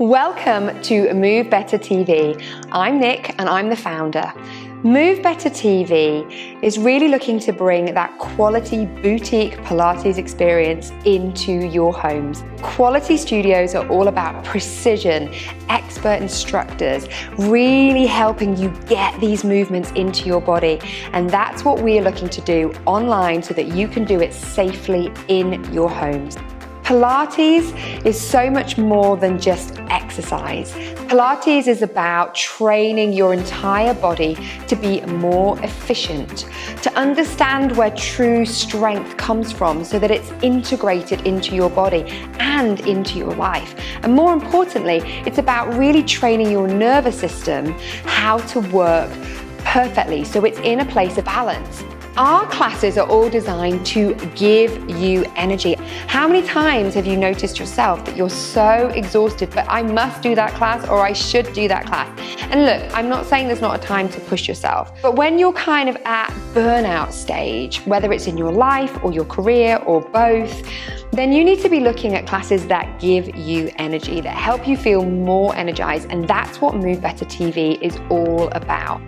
Welcome to Move Better TV. I'm Nick and I'm the founder. Move Better TV is really looking to bring that quality boutique Pilates experience into your homes. Quality studios are all about precision, expert instructors, really helping you get these movements into your body. And that's what we are looking to do online so that you can do it safely in your homes. Pilates is so much more than just exercise. Pilates is about training your entire body to be more efficient, to understand where true strength comes from so that it's integrated into your body and into your life. And more importantly, it's about really training your nervous system how to work perfectly so it's in a place of balance. Our classes are all designed to give you energy. How many times have you noticed yourself that you're so exhausted, but I must do that class or I should do that class? And look, I'm not saying there's not a time to push yourself, but when you're kind of at burnout stage, whether it's in your life or your career or both, then you need to be looking at classes that give you energy, that help you feel more energized. And that's what Move Better TV is all about.